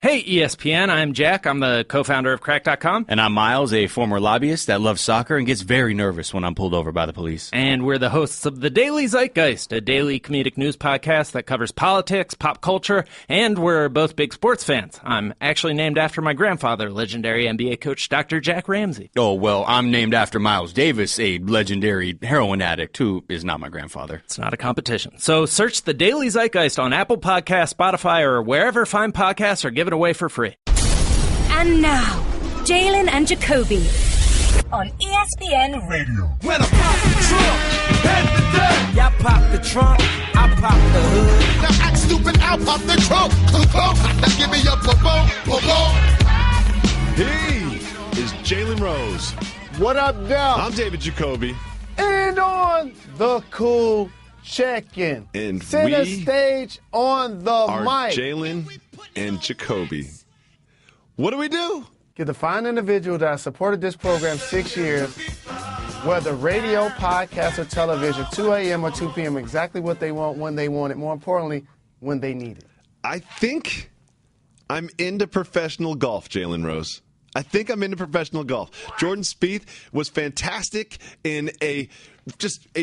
Hey, ESPN, I'm Jack. I'm the co-founder of Crack.com. And I'm Miles, a former lobbyist that loves soccer and gets very nervous when I'm pulled over by the police. And we're the hosts of The Daily Zeitgeist, a daily comedic news podcast that covers politics, pop culture, and we're both big sports fans. I'm actually named after my grandfather, legendary NBA coach Dr. Jack Ramsey. Oh, well, I'm named after Miles Davis, a legendary heroin addict who is not my grandfather. It's not a competition. So search The Daily Zeitgeist on Apple Podcasts, Spotify, or wherever fine podcasts, or give it away for free. And now, Jalen and Jacoby on ESPN Radio. When I pop the trunk, head the deck. Y'all pop the trunk, I pop the hood. Now act stupid, I'll pop the trunk. Give me your boom, boom, boom. He is Jalen Rose. What up, Del? I'm David Jacoby. And on the cool check-in. And center we stage on the are mic. Jalen and Jacoby. What do we do? Get the fine individual that has supported this program 6 years, whether radio, podcast, or television, 2 a.m. or 2 p.m., exactly what they want, when they want it, more importantly, when they need it. I think I'm into professional golf, Jalen Rose. I think I'm into professional golf. Jordan Spieth was fantastic in a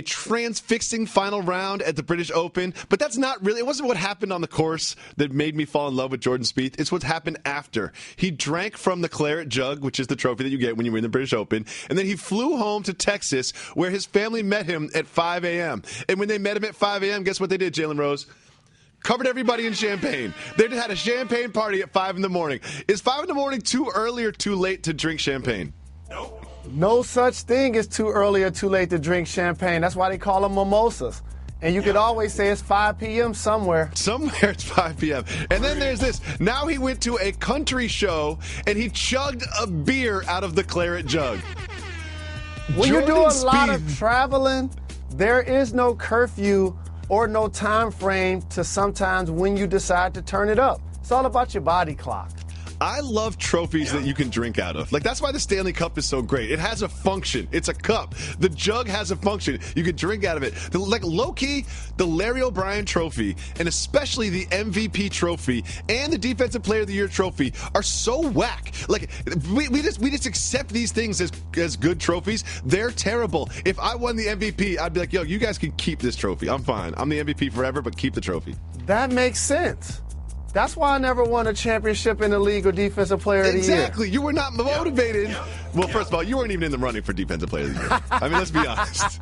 transfixing final round at the British Open, but that's not really, it wasn't what happened on the course that made me fall in love with Jordan Spieth. It's what happened after. He drank from the claret jug, which is the trophy that you get when you win the British Open, and then he flew home to Texas, where his family met him at 5 a.m. And when they met him at 5 a.m., guess what they did, Jalen Rose? Covered everybody in champagne. They had a champagne party at 5 in the morning. Is 5 in the morning too early or too late to drink champagne? Nope. No such thing as too early or too late to drink champagne. That's why they call them mimosas. And you could always say it's 5 p.m. somewhere. Somewhere it's 5 p.m. And then there's this. Now he went to a country show and he chugged a beer out of the claret jug. When you do a lot of traveling, there is no curfew or no time frame to sometimes when you decide to turn it up. It's all about your body clock. I love trophies that you can drink out of. Like, that's why the Stanley Cup is so great. It has a function. It's a cup. The jug has a function. You can drink out of it. Like, low-key, the Larry O'Brien trophy, and especially the MVP trophy and the Defensive Player of the Year trophy are so whack. Like, we just accept these things as good trophies. They're terrible. If I won the MVP, I'd be like, yo, you guys can keep this trophy. I'm fine. I'm the MVP forever, but keep the trophy. That makes sense. That's why I never won a championship in the league or Defensive Player of the Year. Exactly. You were not motivated. Well, first of all, you weren't even in the running for Defensive Player of the Year. I mean, let's be honest.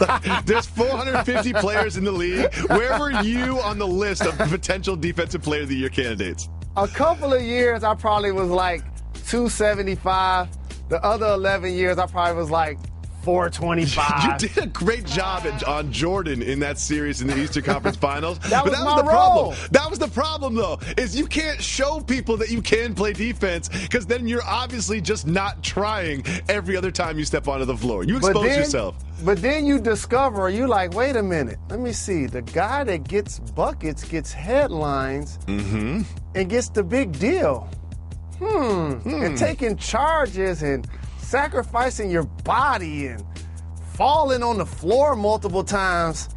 Like, there's 450 players in the league. Where were you on the list of potential Defensive Player of the Year candidates? A couple of years, I probably was like 275. The other 11 years, I probably was like 425. You did a great job on Jordan in that series in the Eastern Conference Finals. That was the role. problem. That was the problem, though, is you can't show people that you can play defense because then you're obviously just not trying every other time you step onto the floor. You expose yourself. But then you discover, you like, wait a minute, let me see. The guy that gets buckets gets headlines and gets the big deal. And taking charges and sacrificing your body and falling on the floor multiple times,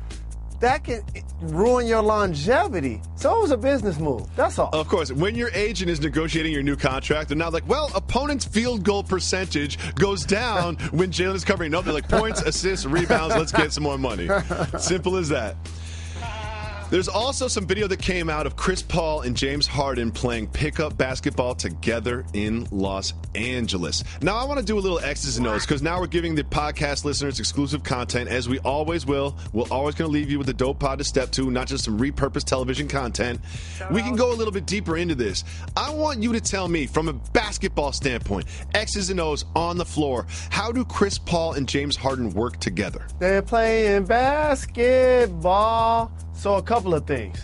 that can ruin your longevity. So it was a business move. That's all. Of course, when your agent is negotiating your new contract, they're not like, well, opponent's field goal percentage goes down when Jalen is covering. No, they're like, points, assists, rebounds, let's get some more money. Simple as that. There's also some video that came out of Chris Paul and James Harden playing pickup basketball together in Los Angeles. Now, I want to do a little X's and O's because now we're giving the podcast listeners exclusive content, as we always will. We're always going to leave you with a dope pod to step to, not just some repurposed television content. We can go a little bit deeper into this. I want you to tell me, from a basketball standpoint, X's and O's on the floor, how do Chris Paul and James Harden work together? They're playing basketball. So a couple of things.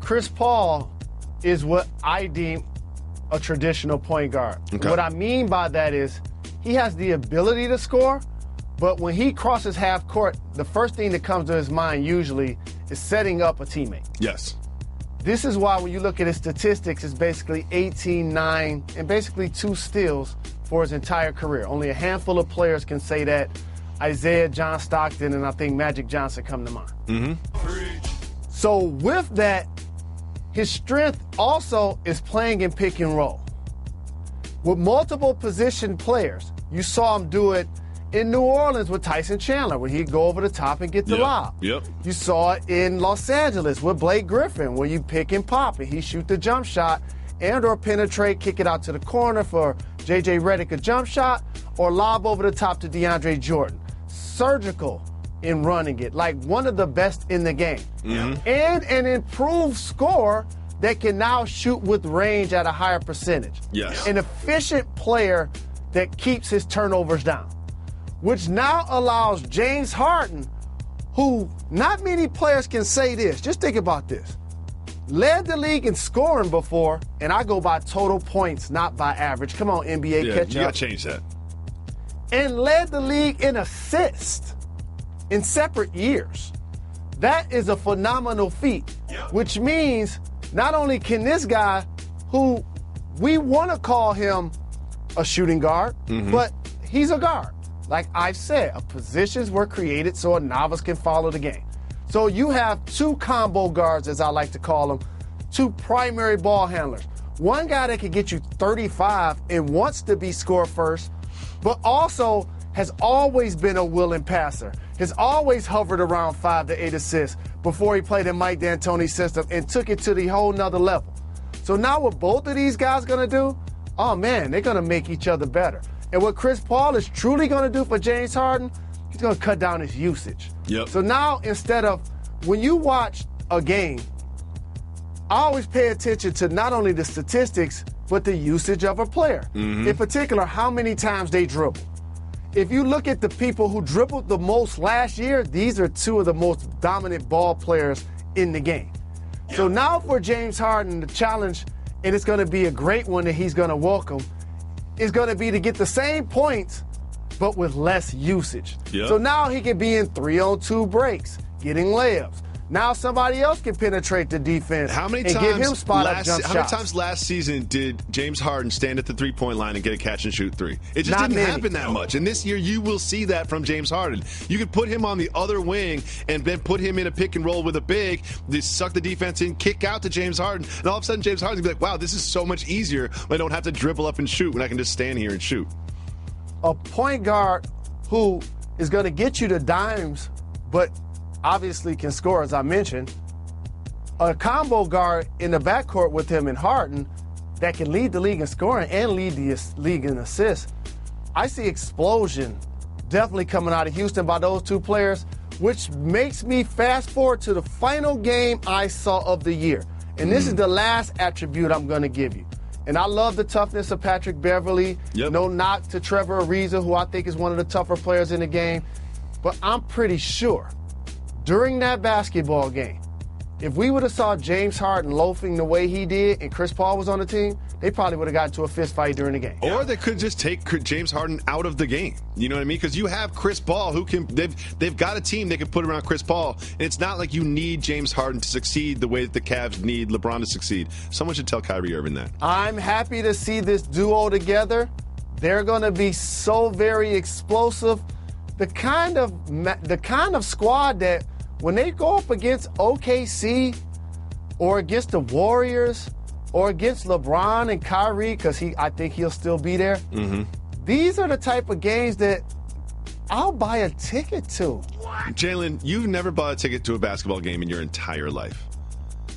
Chris Paul is what I deem a traditional point guard. Okay. What I mean by that is he has the ability to score, but when he crosses half court, the first thing that comes to his mind usually is setting up a teammate. Yes. This is why when you look at his statistics, it's basically 18, 9, and basically 2 steals for his entire career. Only a handful of players can say that. Isaiah, John Stockton, and I think Magic Johnson come to mind. So with that, his strength also is playing in pick and roll. With multiple position players, you saw him do it in New Orleans with Tyson Chandler, where he'd go over the top and get the lob. Yep. You saw it in Los Angeles with Blake Griffin, where you pick and pop and he shoot the jump shot and or penetrate, kick it out to the corner for J.J. Redick a jump shot, or lob over the top to DeAndre Jordan. Surgical in running it, like one of the best in the game. And an improved scorer that can now shoot with range at a higher percentage. Yes. An efficient player that keeps his turnovers down, which now allows James Harden, who not many players can say this. Just think about this. Led the league in scoring before, and I go by total points, not by average. Come on, NBA, catch up. You got to change that. And led the league in assists in separate years. That is a phenomenal feat, which means not only can this guy, who we want to call him a shooting guard, but he's a guard. Like I've said, positions were created so a novice can follow the game. So you have two combo guards, as I like to call them, two primary ball handlers. One guy that can get you 35 and wants to be score first, but also has always been a willing passer, has always hovered around 5 to 8 assists before he played in Mike D'Antoni's system and took it to the whole nother level. So now what both of these guys going to do, oh man, they're going to make each other better. And what Chris Paul is truly going to do for James Harden, he's going to cut down his usage. So now instead of, when you watch a game, I always pay attention to not only the statistics, but the usage of a player. In particular, how many times they dribble. If you look at the people who dribbled the most last year, these are two of the most dominant ball players in the game. So now for James Harden, the challenge, and it's going to be a great one that he's going to welcome, is going to be to get the same points, but with less usage. So now he can be in 3-on-2 breaks, getting layups. Now somebody else can penetrate the defense How many and give him spot-up jump shots. How many times last season did James Harden stand at the three-point line and get a catch-and-shoot three? It just Not didn't many. happen that much. And this year you will see that from James Harden. You could put him on the other wing and then put him in a pick and roll with a big, just suck the defense in, kick out to James Harden, and all of a sudden James Harden's going to be like, wow, this is so much easier when I don't have to dribble up and shoot, when I can just stand here and shoot. A point guard who is going to get you the dimes, but obviously can score, as I mentioned. A combo guard in the backcourt with him and Harden that can lead the league in scoring and lead the league in assists. I see explosion definitely coming out of Houston by those two players, which makes me fast forward to the final game I saw of the year. And this is the last attribute I'm going to give you. And I love the toughness of Patrick Beverly. No knock to Trevor Ariza, who I think is one of the tougher players in the game. But I'm pretty sure during that basketball game, if we would have saw James Harden loafing the way he did and Chris Paul was on the team, they probably would have gotten to a fist fight during the game. Or they could just take James Harden out of the game. You know what I mean? Because you have Chris Paul who can, they've got a team they can put around Chris Paul. And it's not like you need James Harden to succeed the way that the Cavs need LeBron to succeed. Someone should tell Kyrie Irving that. I'm happy to see this duo together. They're going to be so very explosive. The kind of squad that when they go up against OKC or against the Warriors or against LeBron and Kyrie, because I think he'll still be there, these are the type of games that I'll buy a ticket to. Jalen, you've never bought a ticket to a basketball game in your entire life.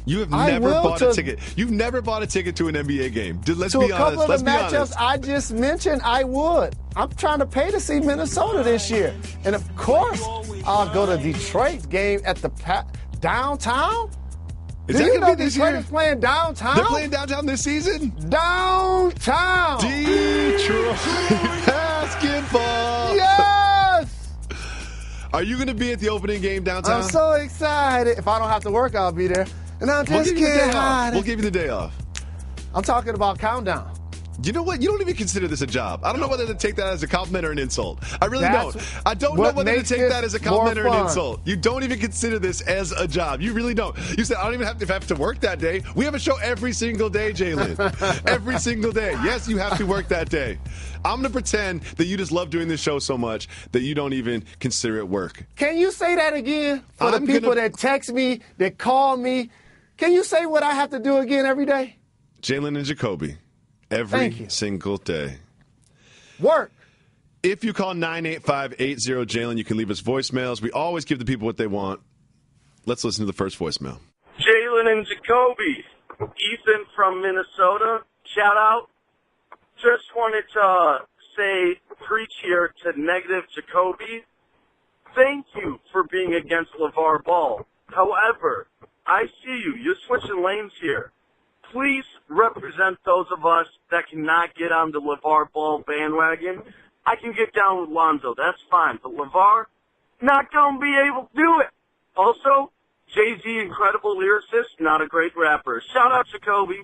You have never bought a ticket. You've never bought a ticket to an NBA game. Let's be honest. To a couple of the matchups I just mentioned, I would. I'm trying to pay to see Minnesota this year. And of course, I'll go to Detroit's game at the downtown. Is that going to be this Detroit year? is playing downtown? They're playing downtown this season? Downtown! Detroit basketball! Yes! Are you going to be at the opening game downtown? I'm so excited. If I don't have to work, I'll be there. And I just can't hide it. We'll give you the day off. I'm talking about countdown. You know what? You don't even consider this a job. I don't know whether to take that as a compliment or an insult. I really don't. I don't know whether to take that as a compliment or an insult. You don't even consider this as a job. You really don't. You said, I don't even have to work that day. We have a show every single day, Jalen. Every single day. Yes, you have to work that day. I'm going to pretend that you just love doing this show so much that you don't even consider it work. Can you say that again for the people that text me, that call me? Can you say what I have to do again every day? Jalen and Jacoby. Every single day. Work. If you call 985-80-JALEN, you can leave us voicemails. We always give the people what they want. Let's listen to the first voicemail. Jalen and Jacoby. Ethan from Minnesota. Shout out. Just wanted to say, preach here to negative Jacoby. Thank you for being against LeVar Ball. However, I see you. You're switching lanes here. Please represent those of us that cannot get on the LeVar Ball bandwagon. I can get down with Lonzo. That's fine. But LeVar, not going to be able to do it. Also, Jay-Z, incredible lyricist, not a great rapper. Shout out Jacoby.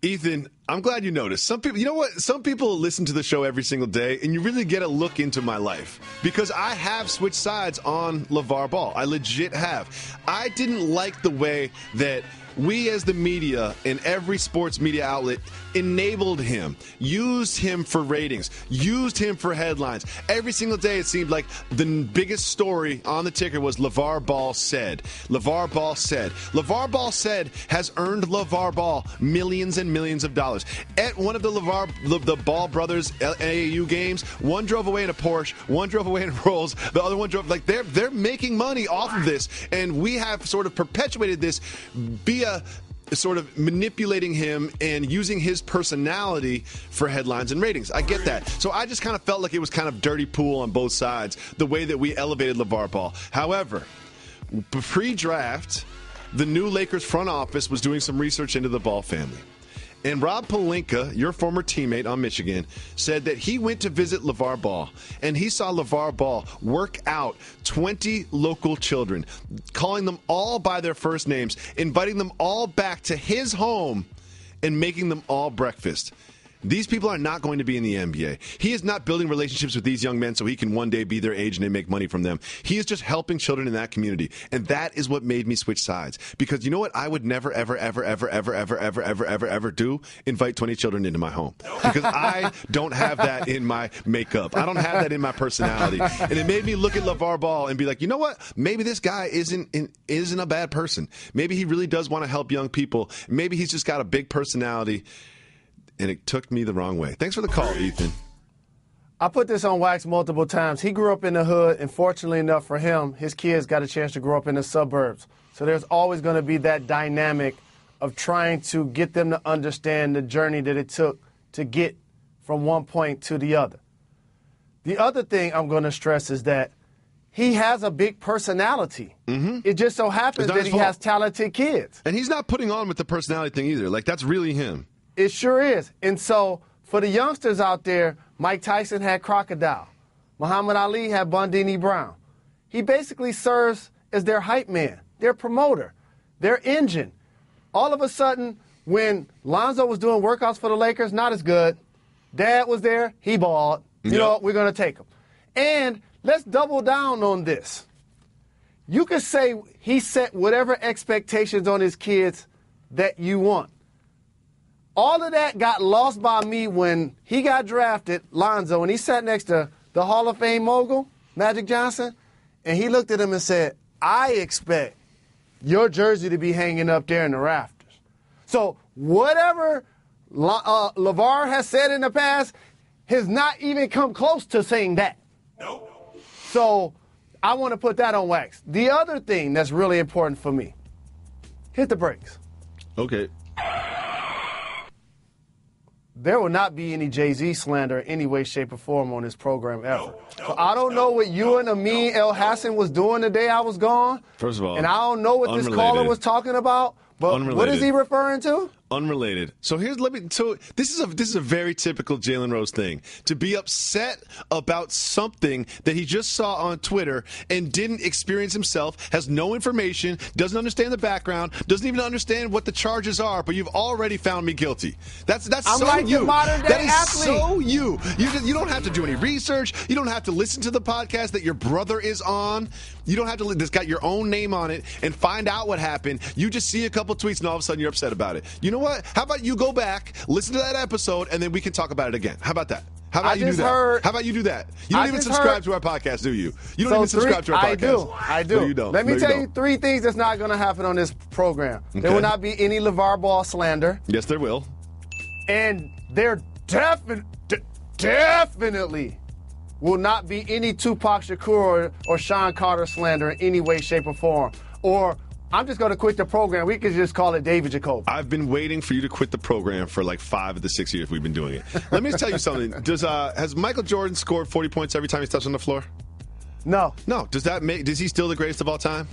Ethan, I'm glad you noticed. Some people, you know what? Some people listen to the show every single day, and you really get a look into my life. Because I have switched sides on LeVar Ball. I legit have. I didn't like the way that we as the media in every sports media outlet enabled him, used him for ratings, used him for headlines. Every single day it seemed like the biggest story on the ticker was LeVar Ball said. LeVar Ball said. LeVar Ball said has earned LeVar Ball millions and millions of dollars. At one of the Ball brothers AAU games, one drove away in a Porsche, one drove away in a Rolls, the other one drove, like they're making money off of this, and we have sort of perpetuated this via sort of manipulating him and using his personality for headlines and ratings. I get that. So I just kind of felt like it was kind of dirty pool on both sides, the way that we elevated LeVar Ball. However, pre-draft, the new Lakers front office was doing some research into the Ball family. And Rob Pelinka, your former teammate on Michigan, said that he went to visit LeVar Ball, and he saw LeVar Ball work out 20 local children, calling them all by their first names, inviting them all back to his home, and making them all breakfast. These people are not going to be in the NBA. He is not building relationships with these young men so he can one day be their agent and make money from them. He is just helping children in that community. And that is what made me switch sides. Because you know what I would never, ever do? Invite 20 children into my home. Because I don't have that in my makeup. I don't have that in my personality. And it made me look at LeVar Ball and be like, you know what? Maybe this guy isn't a bad person. Maybe he really does want to help young people. Maybe he's just got a big personality. And it took me the wrong way. Thanks for the call, Ethan. I put this on wax multiple times. He grew up in the hood, and fortunately enough for him, his kids got a chance to grow up in the suburbs. So there's always going to be that dynamic of trying to get them to understand the journey that it took to get from one point to the other. The other thing I'm going to stress is that he has a big personality. Mm-hmm. It just so happens that he has talented kids. And he's not putting on with the personality thing either. Like, that's really him. It sure is. And so for the youngsters out there, Mike Tyson had Crocodile. Muhammad Ali had Bundini Brown. He basically serves as their hype man, their promoter, their engine. All of a sudden, when Lonzo was doing workouts for the Lakers, not as good. Dad was there. He balled. You know, we're going to take him. And let's double down on this. You could say he set whatever expectations on his kids that you want. All of that got lost by me when he got drafted, Lonzo, and he sat next to the Hall of Fame mogul, Magic Johnson, and he looked at him and said, I expect your jersey to be hanging up there in the rafters. So whatever LeVar has said in the past has not even come close to saying that. Nope. So I want to put that on wax. The other thing that's really important for me, hit the brakes. Okay. There will not be any Jay-Z slander in any way, shape, or form on this program ever. So I don't know what you and Amin El Hassan was doing the day I was gone. First of all, and I don't know what this caller was talking about. But what is he referring to? Unrelated. So this is a very typical Jalen Rose thing, to be upset about something that he just saw on Twitter and didn't experience himself, has no information, doesn't understand the background, doesn't even understand what the charges are, but you've already found me guilty. That's I'm so like you. The modern day that is athlete. So you. You don't have to do any research. You don't have to listen to the podcast that your brother is on. You don't have to. That's got your own name on it and find out what happened. You just see a couple tweets and all of a sudden you're upset about it. You know what? How about you go back, listen to that episode, and then we can talk about it again. How about that? How about I you do just that? heard- How about you do that? You don't I even just subscribe heard- to our podcast, do you? You don't So even subscribe to our podcast. I do. No, you don't. Let me No, you tell you don't. 3 things that's not going to happen on this program. There Okay. will not be any LeVar Ball slander. Yes, there will. And there definitely will not be any Tupac Shakur or Sean Carter slander in any way, shape, or form. Or I'm just going to quit the program. We could just call it David Jacoby. I've been waiting for you to quit the program for like 5 of the 6 years we've been doing it. Let me tell you something. Has Michael Jordan scored 40 points every time he's touched on the floor? No. No. Is he still the greatest of all time?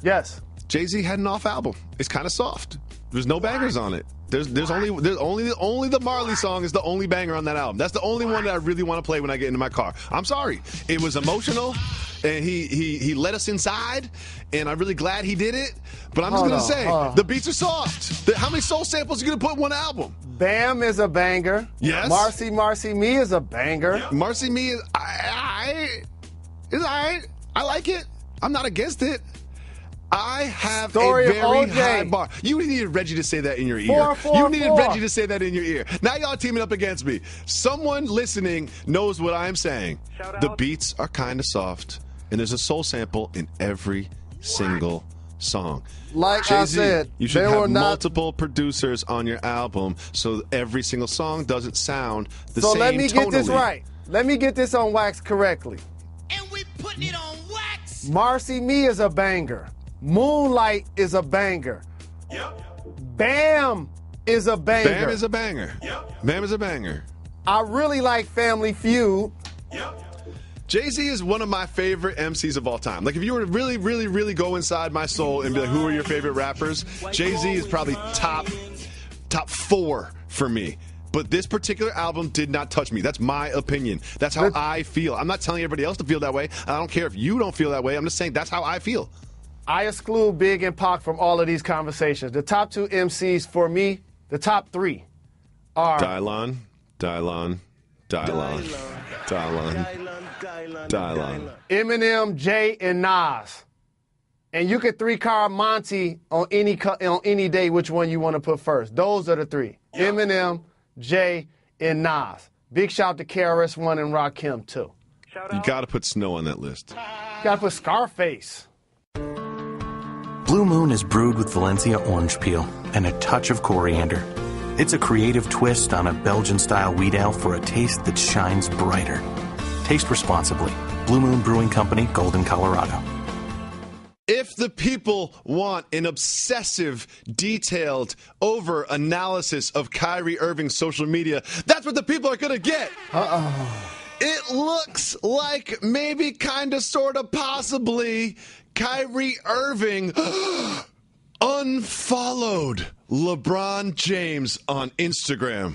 Yes. Jay-Z had an off album. It's kind of soft. There's no bangers on it. There's only the Marley song is the only banger on that album. That's the only one that I really want to play when I get into my car. I'm sorry. It was emotional, and he let us inside, and I'm really glad he did it. But I'm just going to say, the beats are soft. How many soul samples are you going to put in one album? Bam is a banger. Yes. Marcy Me is a banger. Marcy Me is all right. I like it. I'm not against it. I have Story a of very OJ. high bar. You needed Reggie to say that in your ear. 4-4-4. You needed Reggie to say that in your ear. Now y'all teaming up against me. Someone listening knows what I'm saying. The beats are kind of soft, and there's a soul sample in every single song. Like Jay-Z, I said, you should there have were not. multiple producers on your album so every single song doesn't sound the So same let me get this tonally. right. Let me get this on wax correctly. And we putting it on wax. Marcy Me is a banger. Moonlight is a banger. Bam is a banger. Bam is a banger. Bam is a banger. I really like Family Feud. Jay-Z is one of my favorite MCs of all time. Like, if you were to really, really, really go inside my soul and be like, who are your favorite rappers? Jay-Z is probably top 4 for me. But this particular album did not touch me. That's my opinion. That's how I feel. I'm not telling everybody else to feel that way. I don't care if you don't feel that way. I'm just saying that's how I feel. I exclude Big and Pac from all of these conversations. The top 2 MCs for me, the top 3 are Dylon. Eminem, Jay, and Nas. And you could 3-card Monty on any day which one you want to put first. Those are the 3. Eminem, Jay, and Nas. Big shout to KRS-One and Rakim, too. You got to put Snow on that list. Got to put Scarface. Blue Moon is brewed with Valencia orange peel and a touch of coriander. It's a creative twist on a Belgian-style wheat ale for a taste that shines brighter. Taste responsibly. Blue Moon Brewing Company, Golden, Colorado. If the people want an obsessive, detailed, over-analysis of Kyrie Irving's social media, that's what the people are going to get. It looks like maybe, kind of, sort of, possibly, Kyrie Irving unfollowed LeBron James on Instagram.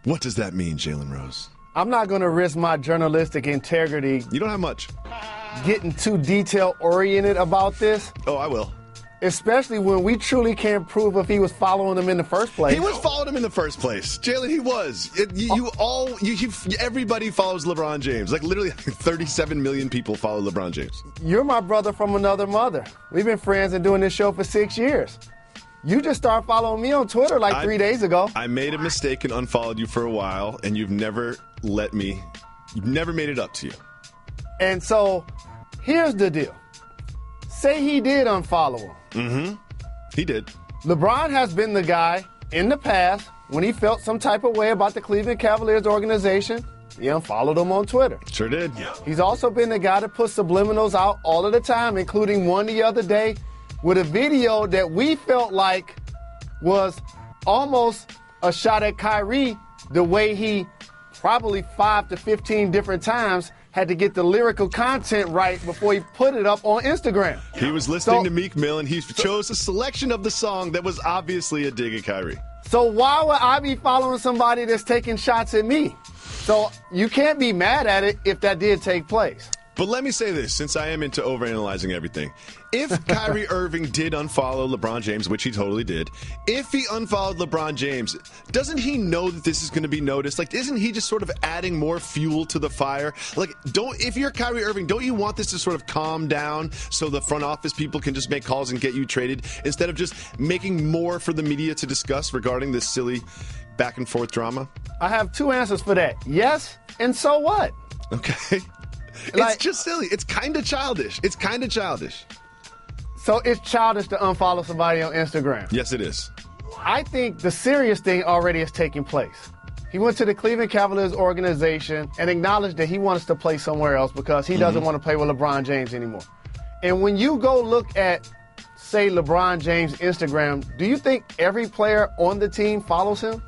What does that mean, Jalen Rose? I'm not going to risk my journalistic integrity You don't have much. getting too detail-oriented about this, Oh, I will. especially when we truly can't prove if he was following them in the first place. He was following him in the first place. Jalen, he was. Everybody follows LeBron James. Like, literally 37 million people follow LeBron James. You're my brother from another mother. We've been friends and doing this show for 6 years. You just started following me on Twitter like 3 days ago. I made a mistake and unfollowed you for a while, and you've never made it up to you. And so, here's the deal. Say he did unfollow him. Mm-hmm. He did. LeBron has been the guy in the past when he felt some type of way about the Cleveland Cavaliers organization, he unfollowed them on Twitter. Sure did. He's also been the guy that puts subliminals out all of the time, including one the other day with a video that we felt like was almost a shot at Kyrie, the way he probably 5 to 15 different times had to get the lyrical content right before he put it up on Instagram. He was listening to Meek Mill, and he chose a selection of the song that was obviously a dig at Kyrie. So why would I be following somebody that's taking shots at me? So you can't be mad at it if that did take place. But let me say this, since I am into overanalyzing everything. If Kyrie Irving did unfollow LeBron James, which he totally did, if he unfollowed LeBron James, doesn't he know that this is going to be noticed? Like, isn't he just sort of adding more fuel to the fire? Like, if you're Kyrie Irving, don't you want this to sort of calm down so the front office people can just make calls and get you traded instead of just making more for the media to discuss regarding this silly back and forth drama? I have two answers for that. Yes, and so what? Okay. It's just silly. It's kind of childish. So it's childish to unfollow somebody on Instagram. Yes, it is. I think the serious thing already is taking place. He went to the Cleveland Cavaliers organization and acknowledged that he wants to play somewhere else because he doesn't want to play with LeBron James anymore. And when you go look at, say, LeBron James' Instagram, do you think every player on the team follows him?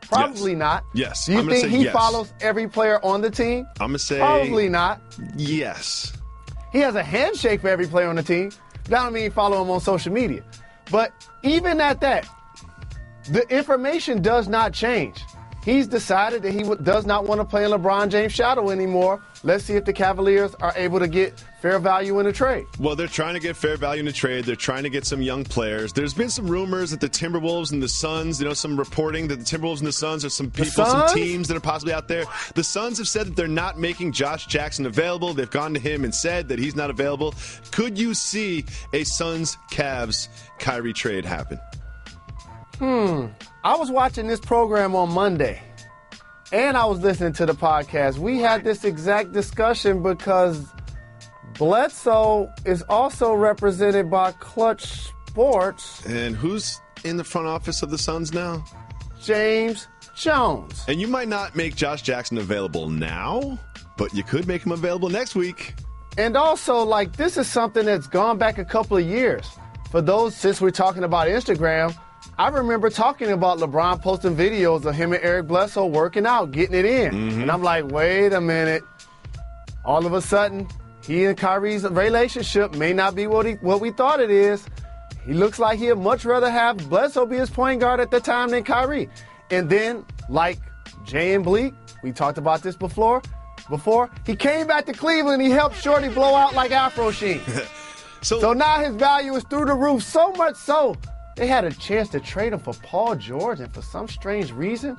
Probably not. Yes. Do you think he follows every player on the team? I'm going to say probably not. Yes. He has a handshake for every player on the team. That don't mean follow him on social media. But even at that, the information does not change. He's decided that he does not want to play in LeBron James' shadow anymore. Let's see if the Cavaliers are able to get fair value in a trade. Well, they're trying to get fair value in a trade. They're trying to get some young players. There's been some rumors that the Timberwolves and the Suns, some reporting that the Timberwolves and the Suns are some people, some teams that are possibly out there. The Suns have said that they're not making Josh Jackson available. They've gone to him and said that he's not available. Could you see a Suns-Cavs Kyrie trade happen? I was watching this program on Monday, and I was listening to the podcast. We had this exact discussion because Bledsoe is also represented by Clutch Sports. And who's in the front office of the Suns now? James Jones. And you might not make Josh Jackson available now, but you could make him available next week. And also, this is something that's gone back a couple of years. For those, since we're talking about Instagram, I remember talking about LeBron posting videos of him and Eric Bledsoe working out, getting it in. And I'm like, wait a minute. All of a sudden, he and Kyrie's relationship may not be what we thought it is. He looks like he'd much rather have Bledsoe be his point guard at the time than Kyrie. And then, like Jay and Bleak, we talked about this before, he came back to Cleveland and he helped Shorty blow out like Afro Sheen. So now his value is through the roof, so much so they had a chance to trade him for Paul George, and for some strange reason,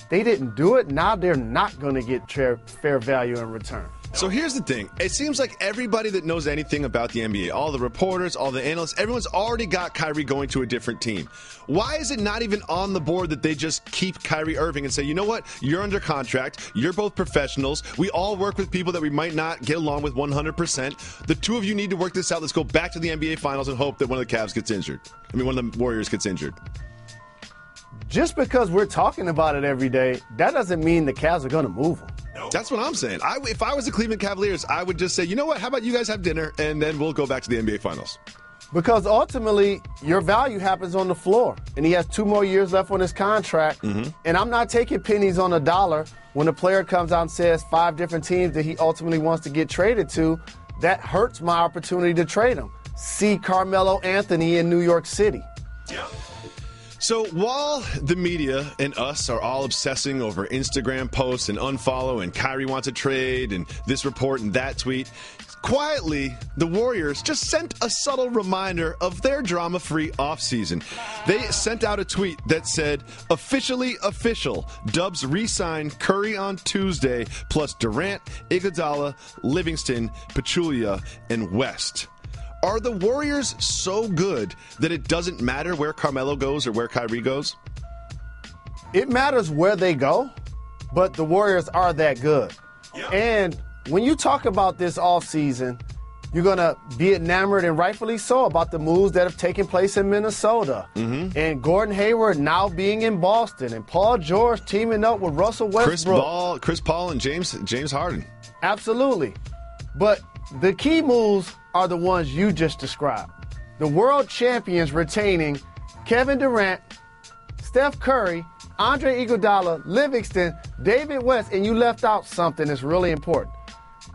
they didn't do it. Now they're not going to get fair value in return. So here's the thing. It seems like everybody that knows anything about the NBA, all the reporters, all the analysts, everyone's already got Kyrie going to a different team. Why is it not even on the board that they just keep Kyrie Irving and say, you know what, you're under contract, you're both professionals, we all work with people that we might not get along with 100%. The two of you need to work this out. Let's go back to the NBA Finals and hope that one of the Cavs gets injured. one of the Warriors gets injured. Just because we're talking about it every day, that doesn't mean the Cavs are going to move him. That's what I'm saying. If I was the Cleveland Cavaliers, I would just say, you know what, how about you guys have dinner, and then we'll go back to the NBA Finals. Because ultimately, your value happens on the floor. And he has 2 more years left on his contract. And I'm not taking pennies on a dollar when a player comes out and says 5 different teams that he ultimately wants to get traded to. That hurts my opportunity to trade him. See Carmelo Anthony in New York City. So while the media and us are all obsessing over Instagram posts and unfollow and Kyrie wants a trade and this report and that tweet, quietly, the Warriors just sent a subtle reminder of their drama-free offseason. They sent out a tweet that said, officially official, Dubs re-sign Curry on Tuesday, plus Durant, Iguodala, Livingston, Pachulia, and West. Are the Warriors so good that it doesn't matter where Carmelo goes or where Kyrie goes? It matters where they go, but the Warriors are that good. And when you talk about this offseason, you're going to be enamored, and rightfully so, about the moves that have taken place in Minnesota. And Gordon Hayward now being in Boston, and Paul George teaming up with Russell Westbrook. Chris Paul and James Harden. Absolutely. But the key moves are the ones you just described. The world champions retaining Kevin Durant, Steph Curry, Andre Iguodala, Livingston, David West, and you left out something that's really important.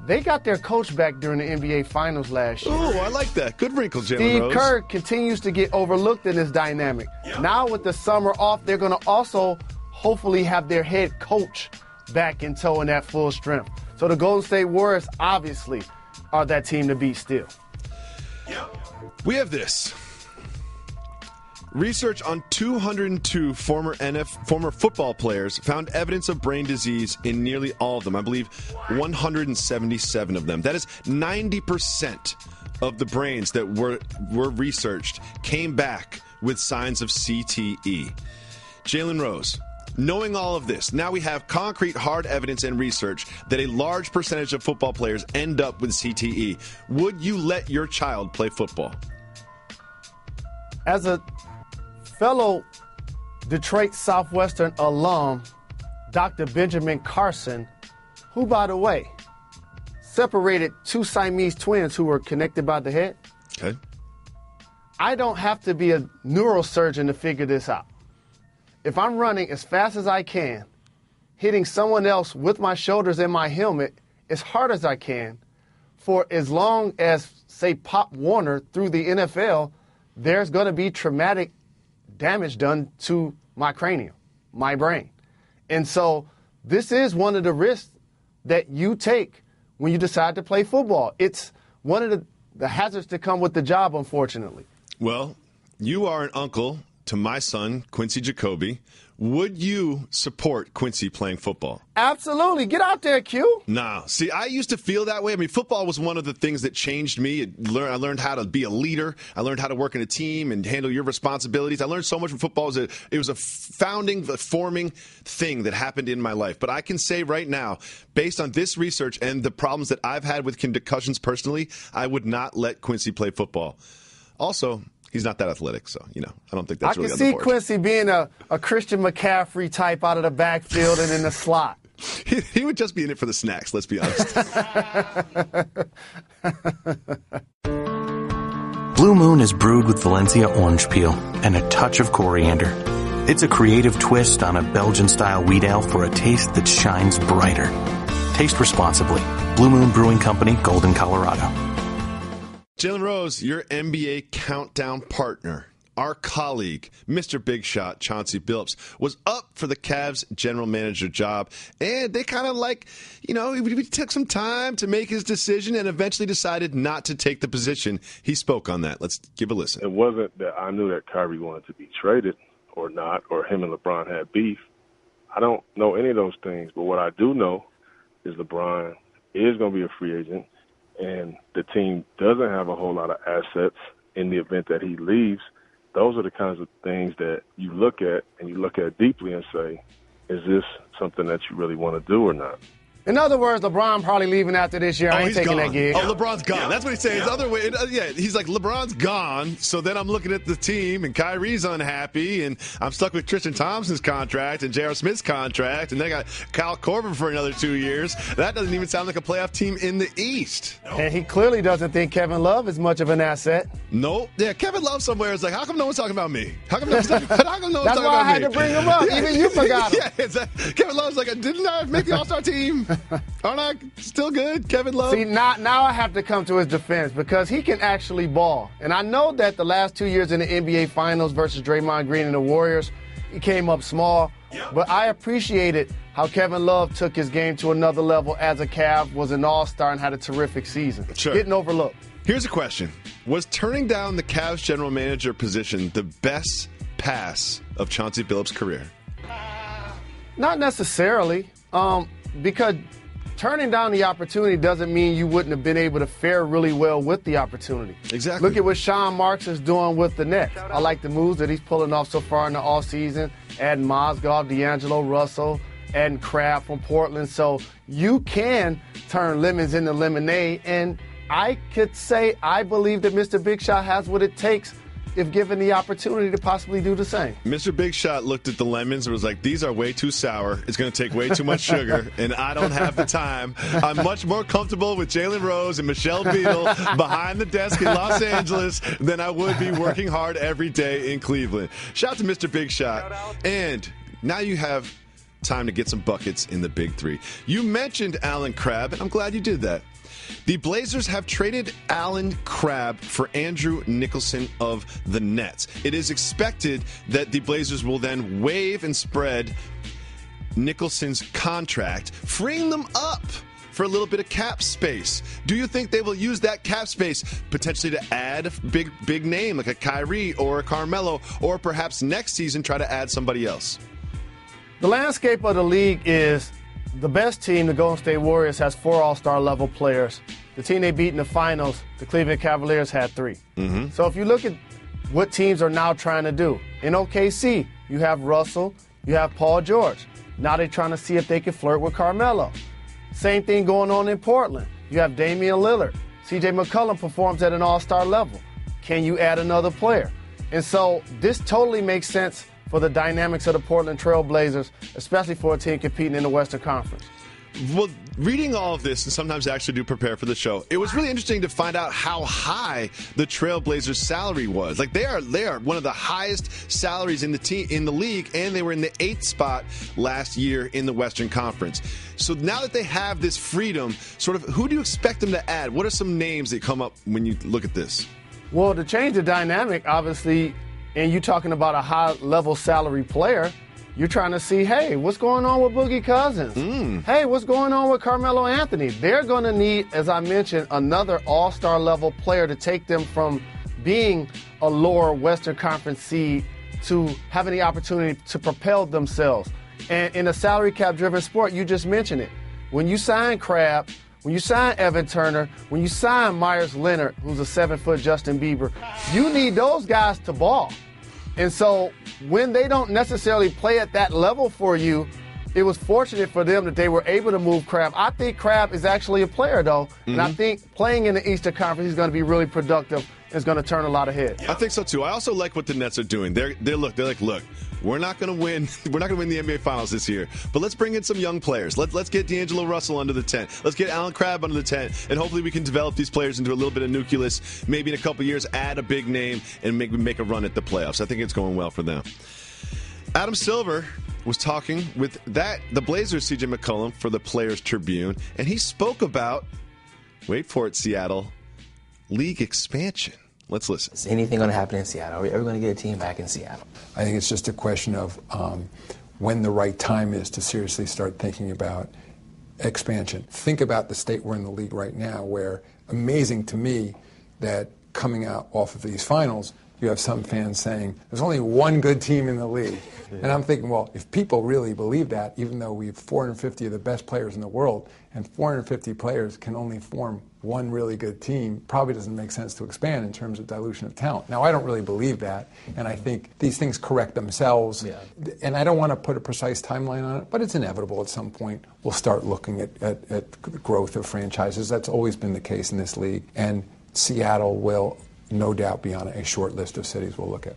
They got their coach back during the NBA Finals last year. Oh, I like that. Good wrinkle, Jalen Steve Rose. Kerr continues to get overlooked in this dynamic. Now with the summer off, they're going to also hopefully have their head coach back in tow in that full strength. So the Golden State Warriors, obviously, are that team to beat still. We have this. Research on 202 former football players found evidence of brain disease in nearly all of them. I believe 177 of them. That is 90% of the brains that were researched came back with signs of CTE. Jalen Rose, knowing all of this, now we have concrete, hard evidence and research that a large percentage of football players end up with CTE. Would you let your child play football? As a fellow Detroit Southwestern alum, Dr. Benjamin Carson, who, by the way, separated two Siamese twins who were connected by the head. Okay. I don't have to be a neurosurgeon to figure this out. If I'm running as fast as I can, hitting someone else with my shoulders and my helmet as hard as I can, for as long as, say, Pop Warner through the NFL, there's going to be traumatic damage done to my cranium, my brain. And so this is one of the risks that you take when you decide to play football. It's one of the hazards that come with the job, unfortunately. Well, you are an uncle to my son, Quincy Jacoby. Would you support Quincy playing football? Absolutely. Get out there, Q. No. See, I used to feel that way. I mean, football was one of the things that changed me. I learned how to be a leader. I learned how to work in a team and handle your responsibilities. I learned so much from football. It was a forming thing that happened in my life. But I can say right now, based on this research and the problems that I've had with concussions personally, I would not let Quincy play football. Also, he's not that athletic, so, I don't think that's really on the board. I can see Quincy being a Christian McCaffrey type out of the backfield and in the slot. He would just be in it for the snacks, let's be honest. Blue Moon is brewed with Valencia orange peel and a touch of coriander. It's a creative twist on a Belgian-style wheat ale for a taste that shines brighter. Taste responsibly. Blue Moon Brewing Company, Golden, Colorado. Jalen Rose, your NBA countdown partner, our colleague, Mr. Big Shot, Chauncey Billups, was up for the Cavs general manager job, and they kind of he took some time to make his decision and eventually decided not to take the position. He spoke on that. Let's give a listen. It wasn't that I knew that Kyrie wanted to be traded or not, or him and LeBron had beef. I don't know any of those things, but what I do know is LeBron is going to be a free agent, and the team doesn't have a whole lot of assets in the event that he leaves. Those are the kinds of things that you look at, and you look at deeply and say, is this something that you really want to do or not? In other words, LeBron probably leaving after this year. I ain't taking that gig. Oh, LeBron's gone. That's what he's saying. His other way, he's like, LeBron's gone. So then I'm looking at the team, and Kyrie's unhappy, and I'm stuck with Tristan Thompson's contract and J.R. Smith's contract, and they got Kyle Korver for another 2 years. That doesn't even sound like a playoff team in the East. And he clearly doesn't think Kevin Love is much of an asset. Nope. Yeah, Kevin Love somewhere is like, how come no one's talking about me? How come no one's talking about me? That's why I had to bring him up. Even you forgot him. Yeah, Kevin Love's like, didn't I make the All-Star team? Aren't I still good, Kevin Love? See, now I have to come to his defense because he can actually ball. And I know that the last 2 years in the NBA Finals versus Draymond Green and the Warriors, he came up small. But I appreciated how Kevin Love took his game to another level as a Cav, was an all-star, and had a terrific season. Sure. Getting overlooked. Here's a question. Was turning down the Cavs general manager position the best pass of Chauncey Billups' career? Not necessarily, because turning down the opportunity doesn't mean you wouldn't have been able to fare really well with the opportunity. Exactly. Look at what Sean Marks is doing with the Nets. I like the moves that he's pulling off so far in the offseason, adding Mozgov, D'Angelo Russell, adding Kraft from Portland. So you can turn lemons into lemonade, and I could say I believe that Mr. Big Shot has what it takes if given the opportunity to possibly do the same. Mr. Big Shot looked at the lemons and was like, these are way too sour. It's going to take way too much sugar, and I don't have the time. I'm much more comfortable with Jalen Rose and Michelle Beadle behind the desk in Los Angeles than I would be working hard every day in Cleveland. Shout out to Mr. Big Shot. And now you have time to get some buckets in the Big Three. You mentioned Allen Crabbe, and I'm glad you did that. The Blazers have traded Allen Crabbe for Andrew Nicholson of the Nets. It is expected that the Blazers will then waive and spread Nicholson's contract, freeing them up for a little bit of cap space. Do you think they will use that cap space potentially to add a big name like a Kyrie or a Carmelo, or perhaps next season try to add somebody else? The landscape of the league is the best team, the Golden State Warriors, has 4 all-star level players. The team they beat in the finals, the Cleveland Cavaliers, had 3. So if you look at what teams are now trying to do, in OKC, you have Russell, you have Paul George. Now they're trying to see if they can flirt with Carmelo. Same thing going on in Portland. You have Damian Lillard. CJ McCollum performs at an all-star level. Can you add another player? And so this totally makes sense for the dynamics of the Portland Trail Blazers, especially for a team competing in the Western Conference. Well, reading all of this, and sometimes I actually do prepare for the show, it was really interesting to find out how high the Trailblazers' salary was. Like they are one of the highest salaries in the league, and they were in the 8th spot last year in the Western Conference. So now that they have this freedom, sort of, who do you expect them to add? What are some names that come up when you look at this? Well, to change the dynamic, obviously, and you're talking about a high-level salary player, you're trying to see, hey, what's going on with Boogie Cousins? Hey, what's going on with Carmelo Anthony? They're going to need, as I mentioned, another all-star level player to take them from being a lower Western Conference seed to having the opportunity to propel themselves. And in a salary cap-driven sport, you just mentioned it. When you sign Crabbe, when you sign Evan Turner, when you sign Myers Leonard, who's a 7-foot Justin Bieber, you need those guys to ball. And so when they don't necessarily play at that level for you, it was fortunate for them that they were able to move Crabbe. I think Crabbe is actually a player, though, and I think playing in the Eastern Conference, he's going to be really productive and is going to turn a lot of heads. I think so, too. I also like what the Nets are doing. They're like, look, we're not going to win. We're not going to win the NBA Finals this year, but let's bring in some young players. Let's get D'Angelo Russell under the tent. Let's get Alan Crabbe under the tent, and hopefully we can develop these players into a little bit of nucleus. Maybe in a couple years, add a big name and make a run at the playoffs. I think it's going well for them. Adam Silver was talking with the Blazers' CJ McCollum for the Players Tribune, and he spoke about, wait for it, Seattle, league expansion. Let's listen. Is anything going to happen in Seattle? Are we ever going to get a team back in Seattle? I think it's just a question of when the right time is to seriously start thinking about expansion. Think about the state we're in the league right now, where amazing to me that coming out off of these finals, you have some fans saying, there's only one good team in the league. And I'm thinking, well, if people really believe that, even though we have 450 of the best players in the world, and 450 players can only form one really good team, probably doesn't make sense to expand in terms of dilution of talent. Now, I don't really believe that, and I think these things correct themselves. Yeah. And I don't want to put a precise timeline on it, but it's inevitable at some point we'll start looking at growth of franchises. That's always been the case in this league, and Seattle will no doubt be on a short list of cities we'll look at.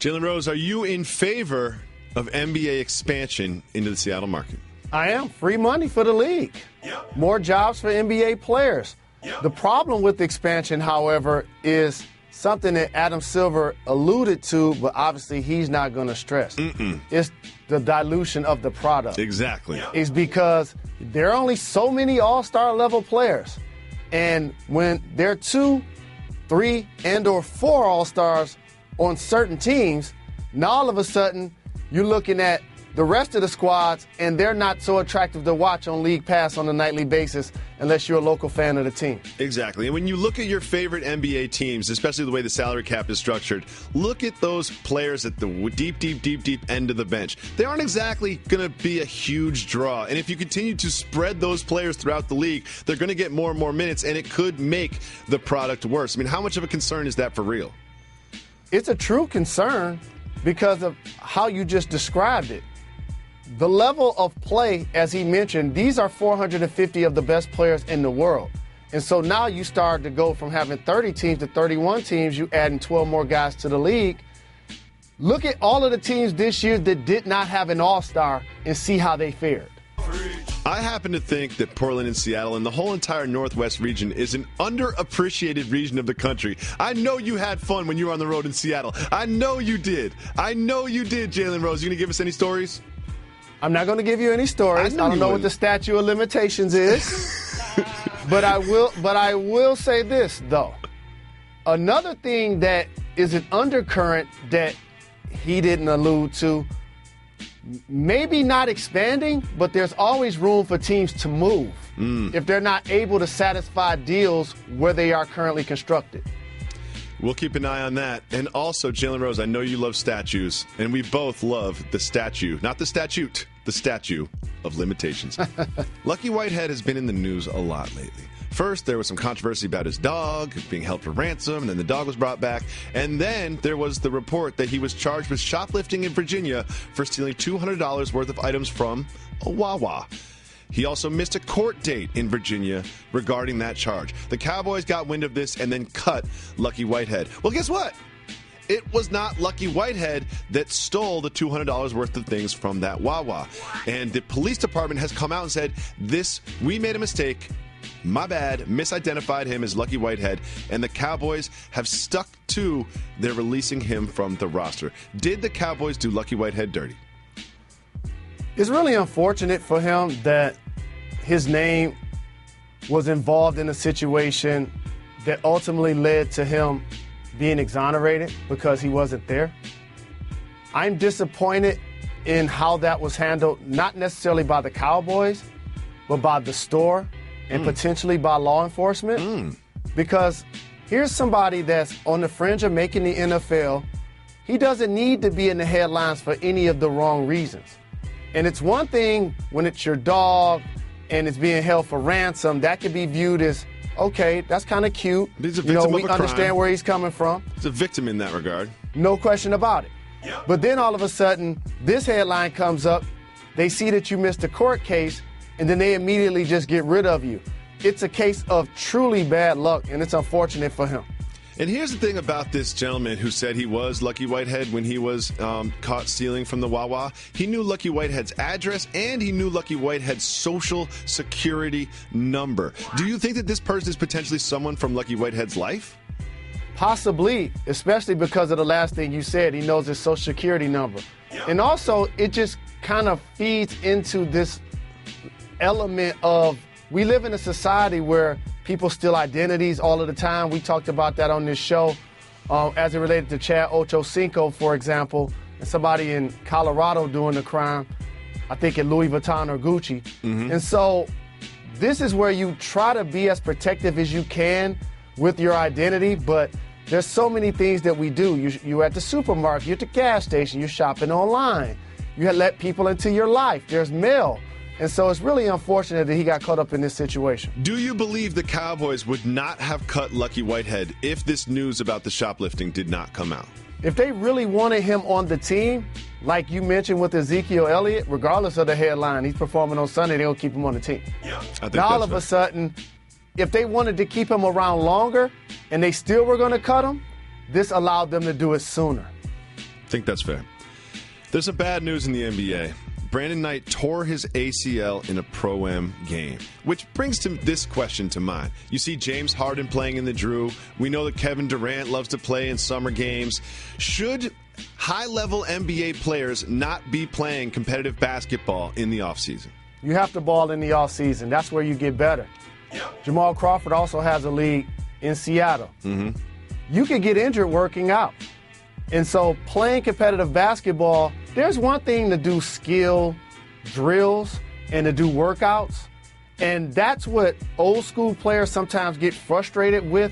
Jalen Rose, are you in favor of NBA expansion into the Seattle market? I am. Free money for the league. Yep. More jobs for NBA players. Yep. The problem with expansion, however, is something that Adam Silver alluded to, but obviously he's not going to stress. It's the dilution of the product. Exactly. It's because there are only so many all-star level players. And when there are 2, 3, and or 4 all-stars on certain teams, now all of a sudden you're looking at the rest of the squads, and they're not so attractive to watch on League Pass on a nightly basis unless you're a local fan of the team. Exactly. And when you look at your favorite NBA teams, especially the way the salary cap is structured, look at those players at the deep end of the bench. They aren't exactly going to be a huge draw. And if you continue to spread those players throughout the league, they're going to get more and more minutes, and it could make the product worse. I mean, how much of a concern is that for real? It's a true concern because of how you just described it. The level of play, as he mentioned, these are 450 of the best players in the world. And so now you start to go from having 30 teams to 31 teams, you adding 12 more guys to the league. Look at all of the teams this year that did not have an all-star and see how they fared. I happen to think that Portland and Seattle and the whole entire Northwest region is an underappreciated region of the country. I know you had fun when you were on the road in Seattle. I know you did. Jalen Rose. You going to give us any stories? I'm not going to give you any stories. I don't know what the statute of limitations is. but I will say this, though. Another thing that is an undercurrent that he didn't allude to, maybe not expanding, but there's always room for teams to move if they're not able to satisfy deals where they are currently constructed. We'll keep an eye on that. And also, Jalen Rose, I know you love statues, and we both love the statue. Not the statute, the statue of limitations. Lucky Whitehead has been in the news a lot lately. First, there was some controversy about his dog being held for ransom, and then the dog was brought back. And then there was the report that he was charged with shoplifting in Virginia for stealing $200 worth of items from a Wawa. He also missed a court date in Virginia regarding that charge. The Cowboys got wind of this and then cut Lucky Whitehead. Well, guess what? It was not Lucky Whitehead that stole the $200 worth of things from that Wawa. And the police department has come out and said, we made a mistake. My bad, misidentified him as Lucky Whitehead, and the Cowboys have stuck to their releasing him from the roster. Did the Cowboys do Lucky Whitehead dirty? It's really unfortunate for him that his name was involved in a situation that ultimately led to him being exonerated because he wasn't there. I'm disappointed in how that was handled, not necessarily by the Cowboys, but by the store and potentially by law enforcement. Because here's somebody that's on the fringe of making the NFL. He doesn't need to be in the headlines for any of the wrong reasons. And it's one thing when it's your dog and it's being held for ransom. That could be viewed as, okay, that's kind of cute. He's a victim of a crime. Understand where he's coming from. He's a victim in that regard. No question about it. Yep. But then all of a sudden, this headline comes up. They see that you missed a court case, and then they immediately just get rid of you. It's a case of truly bad luck, and it's unfortunate for him. And here's the thing about this gentleman who said he was Lucky Whitehead when he was caught stealing from the Wawa. He knew Lucky Whitehead's address, and he knew Lucky Whitehead's social security number. Do you think that this person is potentially someone from Lucky Whitehead's life? Possibly, especially because of the last thing you said. He knows his social security number. And also, it just kind of feeds into this element of we live in a society where people steal identities all of the time. We talked about that on this show as it related to Chad Ochocinco, for example, and somebody in Colorado doing the crime, I think at Louis Vuitton or Gucci. And so this is where you try to be as protective as you can with your identity, but there's so many things that we do. You're at the supermarket, you're at the gas station, you're shopping online. You let people into your life. There's mail. And so it's really unfortunate that he got caught up in this situation. Do you believe the Cowboys would not have cut Lucky Whitehead if this news about the shoplifting did not come out? If they really wanted him on the team, like you mentioned with Ezekiel Elliott, regardless of the headline, he's performing on Sunday, they'll keep him on the team. Now all of a sudden, if they wanted to keep him around longer and they still were going to cut him, this allowed them to do it sooner. I think that's fair. There's some bad news in the NBA. Brandon Knight tore his ACL in a Pro-Am game, which brings this question to mind. You see James Harden playing in the Drew. We know that Kevin Durant loves to play in summer games. Should high-level NBA players not be playing competitive basketball in the offseason? You have to ball in the offseason. That's where you get better. Jamal Crawford also has a league in Seattle. You could get injured working out. And so playing competitive basketball, there's one thing to do skill drills and to do workouts. And that's what old school players sometimes get frustrated with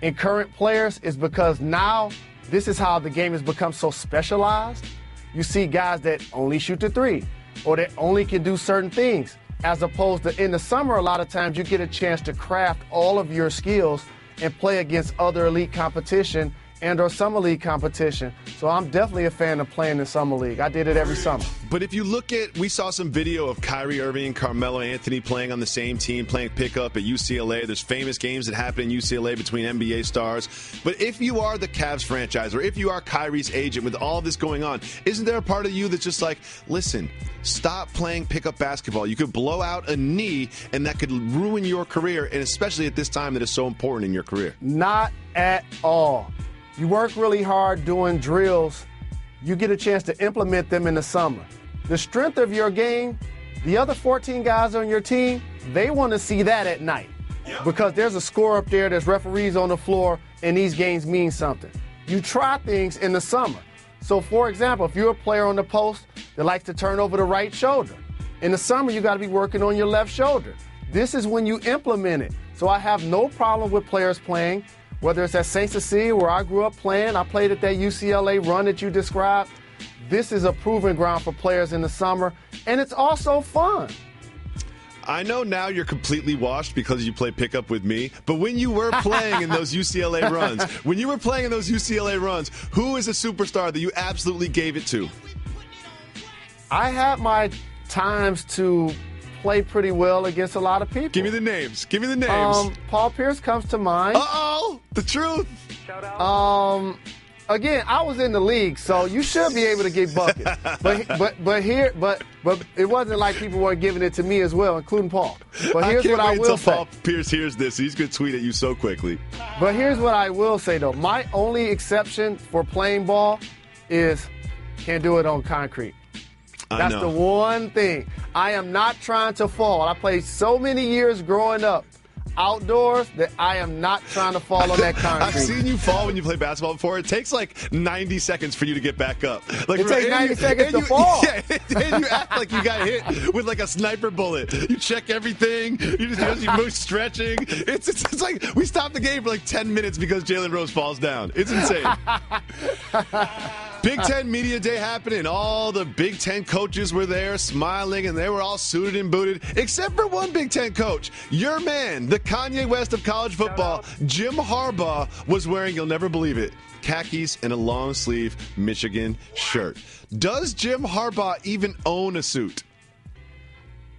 in current players, is because now this is how the game has become so specialized. You see guys that only shoot the three or that only can do certain things, as opposed to in the summer, a lot of times you get a chance to craft all of your skills and play against other elite competition and or summer league competition. So I'm definitely a fan of playing in summer league. I did it every summer. But if you look at, we saw some video of Kyrie Irving and Carmelo Anthony playing on the same team, playing pickup at UCLA. There's famous games that happen in UCLA between NBA stars. But if you are the Cavs franchise, or if you are Kyrie's agent with all this going on, isn't there a part of you that's just like, listen, stop playing pickup basketball. You could blow out a knee, and that could ruin your career, and especially at this time that is so important in your career. Not at all. You work really hard doing drills, you get a chance to implement them in the summer. The strength of your game, the other 14 guys on your team, they want to see that at night. Because there's a score up there, there's referees on the floor, and these games mean something. You try things in the summer. So, for example, if you're a player on the post that likes to turn over the right shoulder, in the summer you got to be working on your left shoulder. This is when you implement it. So I have no problem with players playing, whether it's at St. Cecilia where I grew up playing, I played at that UCLA run that you described. This is a proving ground for players in the summer, and it's also fun. I know now you're completely washed because you play pickup with me, but when you were playing in those UCLA runs, who is a superstar that you absolutely gave it to? I had my times to play pretty well against a lot of people. Give me the names. Paul Pierce comes to mind. Uh-oh, the truth. Again, I was in the league, so you should be able to get buckets. But it wasn't like people weren't giving it to me as well, including Paul. But here's what I will say. Paul Pierce hears this. He's going to tweet at you so quickly. But here's what I will say, though. My only exception for playing ball is can't do it on concrete. That's the one thing. I am not trying to fall. I played so many years growing up outdoors that I am not trying to fall on that concrete. I've seen you fall when you play basketball before. It takes like 90 seconds for you to get back up. Like, it takes 90 seconds to fall. Yeah, and you act like you got hit with like a sniper bullet. You check everything. You move stretching. It's like we stopped the game for like 10 minutes because Jalen Rose falls down. It's insane. Big Ten Media Day happening. All the Big Ten coaches were there smiling, and they were all suited and booted, except for one Big Ten coach. Your man, the Kanye West of college football, Jim Harbaugh, was wearing, you'll never believe it, khakis and a long-sleeve Michigan shirt. Does Jim Harbaugh even own a suit?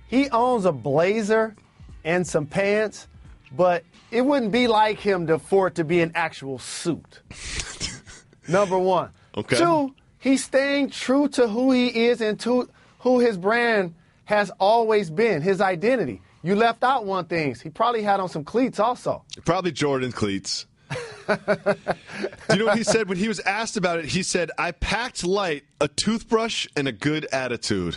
He owns a blazer and some pants, but it wouldn't be like him for it to be an actual suit. Number one. Okay. 2, he's staying true to who he is and to who his brand has always been, his identity. You left out one thing. He probably had on some cleats also. Probably Jordan cleats. Do you know what he said when he was asked about it? He said, I packed light, a toothbrush, and a good attitude.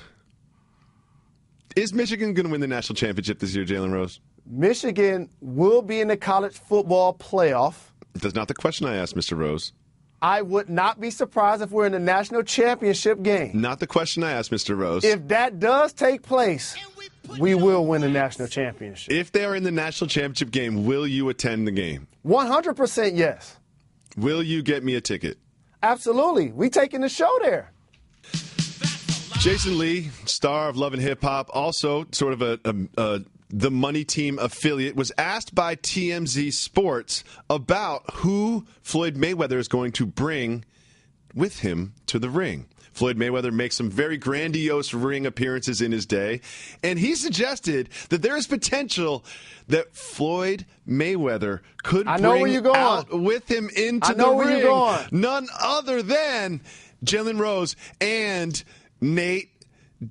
Is Michigan going to win the national championship this year, Jalen Rose? Michigan will be in the college football playoff. That's not the question I asked, Mr. Rose. I would not be surprised if we're in the national championship game. Not the question I asked, Mr. Rose. If that does take place, we will win the national championship. If they are in the national championship game, will you attend the game? 100% yes. Will you get me a ticket? Absolutely. We taking the show there. Jason Lee, star of Love and Hip Hop, also sort of the Money Team affiliate, was asked by TMZ Sports about who Floyd Mayweather is going to bring with him to the ring. Floyd Mayweather makes some very grandiose ring appearances in his day, and he suggested that there is potential that Floyd Mayweather could bring out with him into the ring none other than Jalen Rose and Nate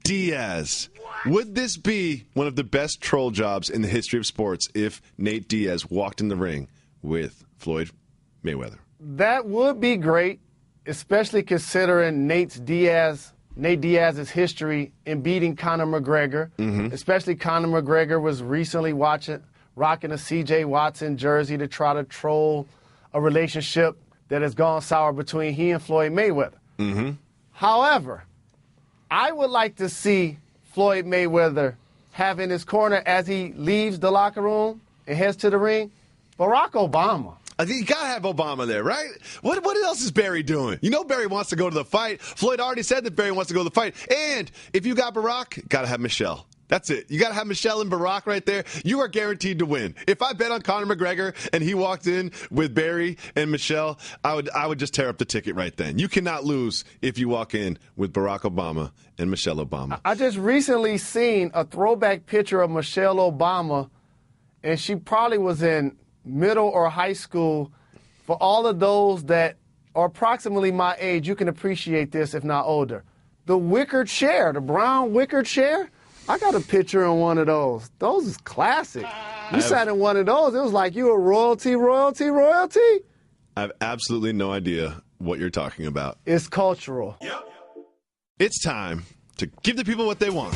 Diaz. Would this be one of the best troll jobs in the history of sports if Nate Diaz walked in the ring with Floyd Mayweather? That would be great, especially considering Nate Diaz's history in beating Conor McGregor. Especially Conor McGregor was recently rocking a C.J. Watson jersey to try to troll a relationship that has gone sour between he and Floyd Mayweather. However, I would like to see Floyd Mayweather have in his corner as he leaves the locker room and heads to the ring, Barack Obama. I think you got to have Obama there, right? What else is Barry doing? You know Barry wants to go to the fight. Floyd already said that Barry wants to go to the fight. And if you got Barack, got to have Michelle. That's it. You got to have Michelle and Barack right there. You are guaranteed to win. If I bet on Conor McGregor and he walked in with Barry and Michelle, I would just tear up the ticket right then. You cannot lose if you walk in with Barack Obama and Michelle Obama. I just recently seen a throwback picture of Michelle Obama, and she probably was in middle or high school. For all of those that are approximately my age, you can appreciate this, if not older. The wicker chair, the brown wicker chair, I got a picture in one of those. Those is classic. You sat in one of those, it was like you were royalty. I have absolutely no idea what you're talking about. It's cultural. Yep. It's time to give the people what they want.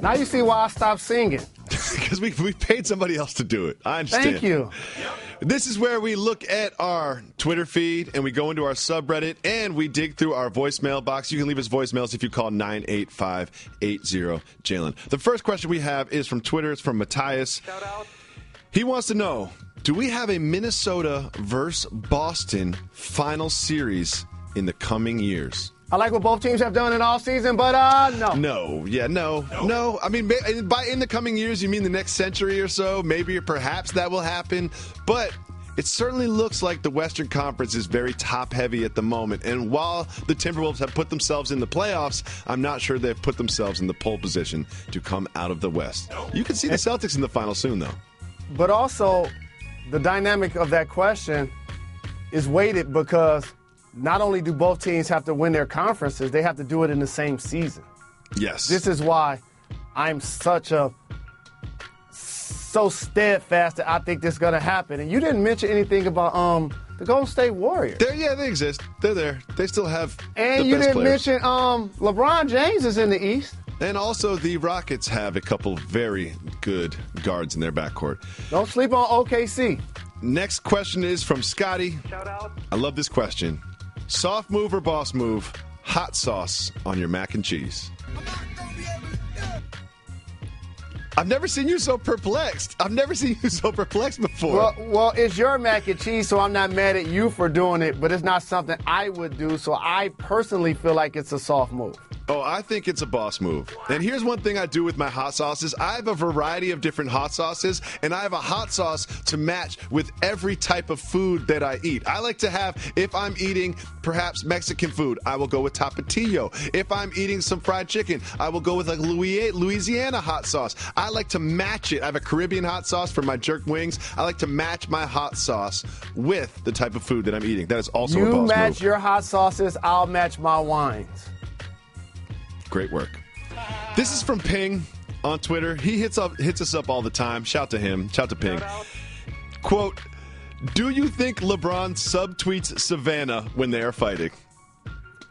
Now you see why I stopped singing. Because we paid somebody else to do it. I understand. Thank you. This is where we look at our Twitter feed and we go into our subreddit and we dig through our voicemail box. You can leave us voicemails if you call 985-80-JALEN. The first question we have is from Twitter. It's from Matthias. Shout out. He wants to know, do we have a Minnesota versus Boston final series in the coming years? I like what both teams have done in all season, but no. No. I mean, by in the coming years, you mean the next century or so? Maybe or perhaps that will happen. But it certainly looks like the Western Conference is very top-heavy at the moment. And while the Timberwolves have put themselves in the playoffs, I'm not sure they've put themselves in the pole position to come out of the West. You can see the Celtics in the final soon, though. But also, the dynamic of that question is weighted because not only do both teams have to win their conferences, they have to do it in the same season. Yes. This is why I'm so steadfast that I think this is going to happen. And you didn't mention anything about the Golden State Warriors. They exist. They're there. They still have and the you best didn't players. mention LeBron James is in the East. And also the Rockets have a couple very good guards in their backcourt. Don't sleep on OKC. Next question is from Scotty. Shout out. I love this question. Soft move or boss move? Hot sauce on your mac and cheese. I've never seen you so perplexed. Before. Well, it's your mac and cheese, so I'm not mad at you for doing it, but it's not something I would do, so I personally feel like it's a soft move. Oh, I think it's a boss move. And here's one thing I do with my hot sauces. I have a variety of different hot sauces, and I have a hot sauce to match with every type of food that I eat. I like to have, if I'm eating perhaps Mexican food, I will go with Tapatio. If I'm eating some fried chicken, I will go with like Louisiana hot sauce. I like to match it. I have a Caribbean hot sauce for my jerk wings. I like to match my hot sauce with the type of food that I'm eating. That is also a boss move. You match your hot sauces, I'll match my wines. Great work. This is from Ping on Twitter. He hits us up all the time. Shout to him. Shout to Ping. Quote, do you think LeBron subtweets Savannah when they are fighting?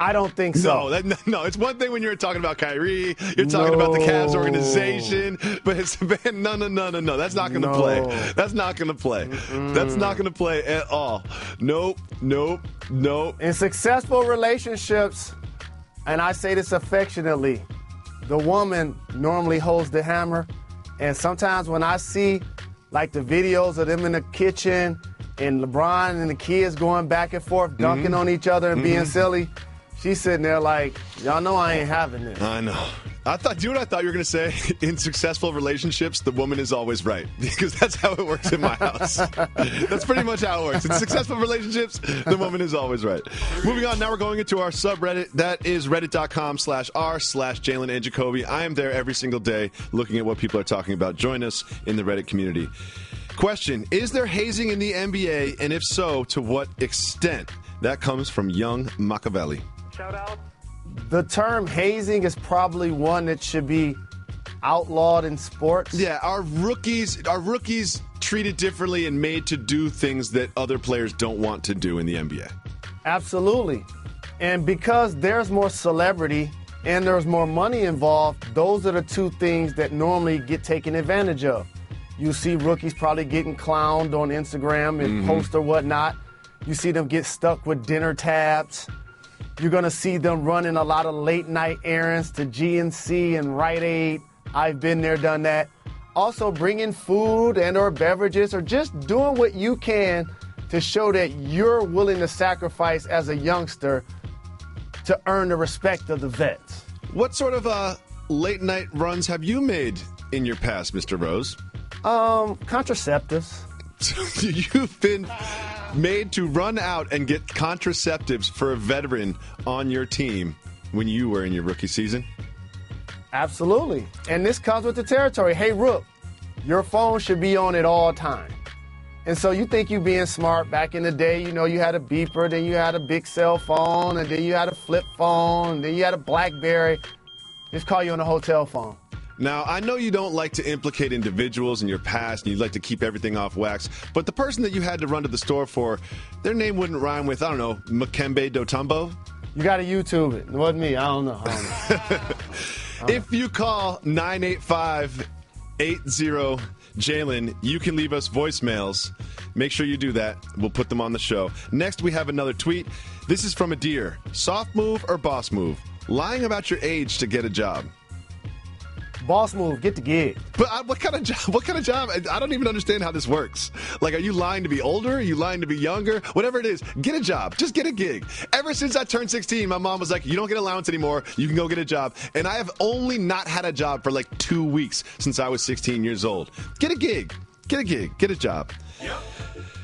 I don't think so. No, it's one thing when you're talking about Kyrie, you're talking about the Cavs organization, but it's Savannah, no. That's not going to play. That's not going to play. That's not going to play at all. Nope. In successful relationships, and I say this affectionately, the woman normally holds the hammer. And sometimes when I see like the videos of them in the kitchen and LeBron and the kids going back and forth, dunking on each other and being silly, she's sitting there like, y'all know I ain't having this. I know. Do you know what I thought you were going to say? In successful relationships, the woman is always right. Because that's how it works in my house. That's pretty much how it works. In successful relationships, the woman is always right. Moving on, now we're going into our subreddit. That is reddit.com/r/Jalen and Jacoby. I am there every single day looking at what people are talking about. Join us in the Reddit community. Question, is there hazing in the NBA? And if so, to what extent? That comes from Young Machiavelli. Shout out. The term hazing is probably one that should be outlawed in sports. Yeah, our rookies treated differently and made to do things that other players don't want to do in the NBA. Absolutely. And because there's more celebrity and there's more money involved, those are the two things that normally get taken advantage of. You see rookies probably getting clowned on Instagram and post or whatnot. You see them get stuck with dinner tabs. You're going to see them running a lot of late-night errands to GNC and Rite Aid. I've been there, done that. Also, bringing food and or beverages or just doing what you can to show that you're willing to sacrifice as a youngster to earn the respect of the vets. What sort of late-night runs have you made in your past, Mr. Rose? Contraceptives. You've been made to run out and get contraceptives for a veteran on your team when you were in your rookie season? Absolutely. And this comes with the territory. Hey, Rook, your phone should be on at all times. And so you think you being smart. Back in the day, you know, you had a beeper, then you had a big cell phone, and then you had a flip phone, and then you had a BlackBerry. Just call you on a hotel phone. Now, I know you don't like to implicate individuals in your past and you like to keep everything off wax, but the person that you had to run to the store for, their name wouldn't rhyme with, I don't know, Makembe Dotumbo? You got to YouTube it. It wasn't me. I don't know. If you call 985 Jalen, you can leave us voicemails. Make sure you do that. We'll put them on the show. Next, we have another tweet. This is from a deer. Soft move or boss move? Lying about your age to get a job. Boss move, get the gig. But what kind of job? What kind of job? I don't even understand how this works. Like, are you lying to be older? Are you lying to be younger? Whatever it is, get a job. Just get a gig. Ever since I turned 16, my mom was like, you don't get allowance anymore. You can go get a job. And I have only not had a job for like 2 weeks since I was 16 years old. Get a gig. Get a gig. Get a job. Yep.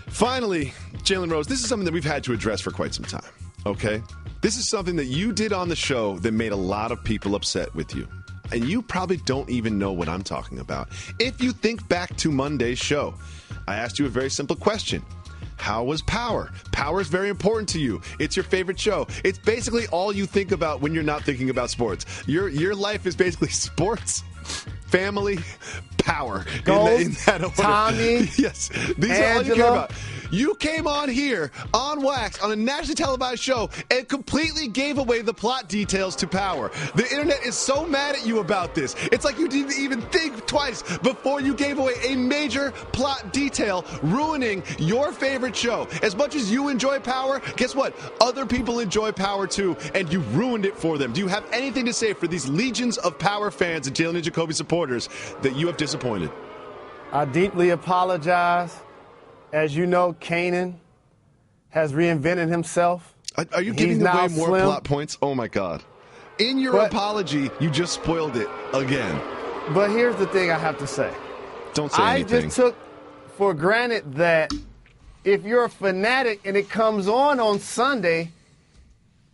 Finally, Jalen Rose, this is something that we've had to address for quite some time. Okay? This is something that you did on the show that made a lot of people upset with you. And you probably don't even know what I'm talking about. If you think back to Monday's show, I asked you a very simple question. How was Power? Power is very important to you. It's your favorite show. It's basically all you think about when you're not thinking about sports. Your life is basically sports, family, Power. Gold, in that order. Tommy, yes, these are all you care about. You came on here on Wax on a nationally televised show and completely gave away the plot details to Power. The internet is so mad at you about this. It's like you didn't even think twice before you gave away a major plot detail, ruining your favorite show. As much as you enjoy Power, guess what? Other people enjoy Power too, and you ruined it for them. Do you have anything to say for these legions of Power fans and Jalen Jacoby supporters that you have disappointed? I deeply apologize. As you know, Kanan has reinvented himself. Are you giving away more plot points? Oh, my God. In your apology, you just spoiled it again. But here's the thing I have to say. Don't say anything. I just took for granted that if you're a fanatic and it comes on Sunday,